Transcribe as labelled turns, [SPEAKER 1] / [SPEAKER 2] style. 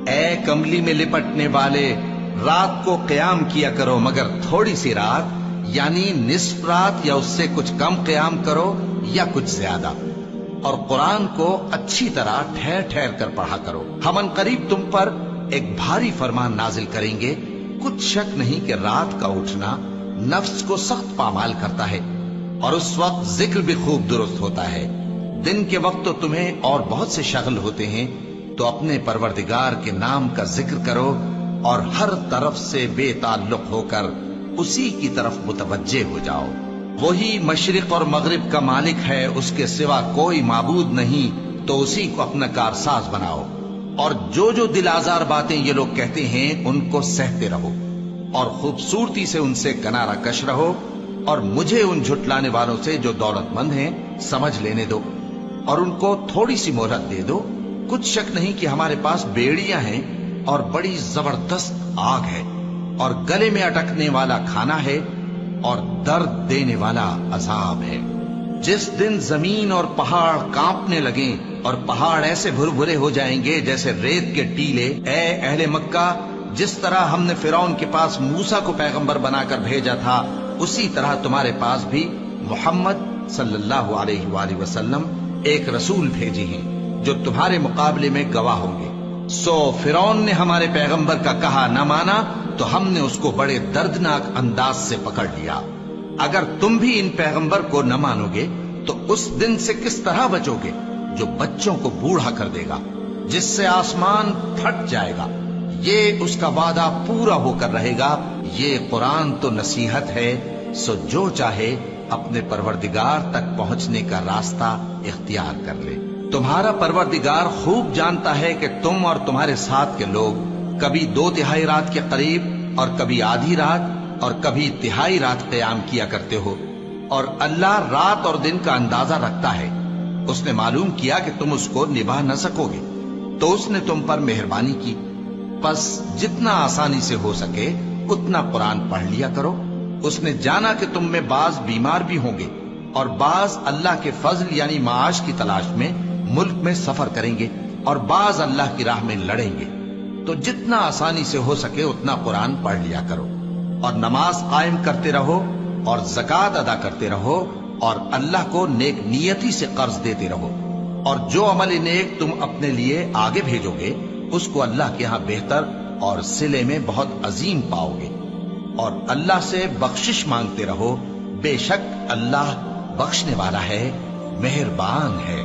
[SPEAKER 1] اے کملی میں لپٹنے والے، رات کو قیام کیا کرو مگر تھوڑی سی رات، یعنی نصف رات یا اس سے کچھ کم قیام کرو یا کچھ زیادہ، اور قرآن کو اچھی طرح ٹھہر ٹھہر کر پڑھا کرو۔ ہم ان قریب تم پر ایک بھاری فرمان نازل کریں گے، کچھ شک نہیں کہ رات کا اٹھنا نفس کو سخت پامال کرتا ہے، اور اس وقت ذکر بھی خوب درست ہوتا ہے۔ دن کے وقت تو تمہیں اور بہت سے شغل ہوتے ہیں، تو اپنے پروردگار کے نام کا ذکر کرو اور ہر طرف سے بے تعلق ہو کر اسی کی طرف متوجہ ہو جاؤ۔ وہی مشرق اور مغرب کا مالک ہے، اس کے سوا کوئی معبود نہیں، تو اسی کو اپنا کارساز بناؤ۔ اور جو دل آزار باتیں یہ لوگ کہتے ہیں ان کو سہتے رہو، اور خوبصورتی سے ان سے کنارہ کش رہو، اور مجھے ان جھٹلانے والوں سے جو دولت مند ہیں سمجھ لینے دو، اور ان کو تھوڑی سی مہلت دے دو۔ کچھ شک نہیں کہ ہمارے پاس بیڑیاں ہیں اور بڑی زبردست آگ ہے، اور گلے میں اٹکنے والا کھانا ہے، اور درد دینے والا عذاب ہے۔ جس دن زمین اور پہاڑ کانپنے لگیں اور پہاڑ ایسے بھربھرے ہو جائیں گے جیسے ریت کے ٹیلے، اے اہل مکہ، جس طرح ہم نے فرعون کے پاس موسیٰ کو پیغمبر بنا کر بھیجا تھا، اسی طرح تمہارے پاس بھی محمد صلی اللہ علیہ وآلہ وسلم ایک رسول بھیجے ہیں جو تمہارے مقابلے میں گواہ ہوں گے۔ سو فرعون نے ہمارے پیغمبر کا کہا نہ مانا تو ہم نے اس کو بڑے دردناک انداز سے پکڑ لیا۔ اگر تم بھی ان پیغمبر کو نہ مانو گے تو اس دن سے کس طرح بچو گے جو بچوں کو بوڑھا کر دے گا، جس سے آسمان پھٹ جائے گا۔ یہ اس کا وعدہ پورا ہو کر رہے گا۔ یہ قرآن تو نصیحت ہے، سو جو چاہے اپنے پروردگار تک پہنچنے کا راستہ اختیار کر لے۔ تمہارا پروردگار خوب جانتا ہے کہ تم اور تمہارے ساتھ کے لوگ کبھی 2/3 رات کے قریب اور کبھی آدھی رات اور کبھی تہائی رات قیام کیا کرتے ہو، اور اللہ رات اور دن کا اندازہ رکھتا ہے۔ اس نے معلوم کیا کہ تم اس کو نبھا نہ سکو گے، تو اس نے تم پر مہربانی کی، پس جتنا آسانی سے ہو سکے اتنا قرآن پڑھ لیا کرو۔ اس نے جانا کہ تم میں بعض بیمار بھی ہوں گے، اور بعض اللہ کے فضل یعنی معاش کی تلاش میں ملک میں سفر کریں گے، اور بعض اللہ کی راہ میں لڑیں گے، تو جتنا آسانی سے ہو سکے اتنا قرآن پڑھ لیا کرو، اور نماز قائم کرتے رہو، اور زکوٰۃ ادا کرتے رہو، اور اللہ کو نیک نیتی سے قرض دیتے رہو، اور جو عمل نیک تم اپنے لیے آگے بھیجو گے اس کو اللہ کے ہاں بہتر اور صلے میں بہت عظیم پاؤ گے، اور اللہ سے بخشش مانگتے رہو، بے شک اللہ بخشنے والا ہے، مہربان ہے۔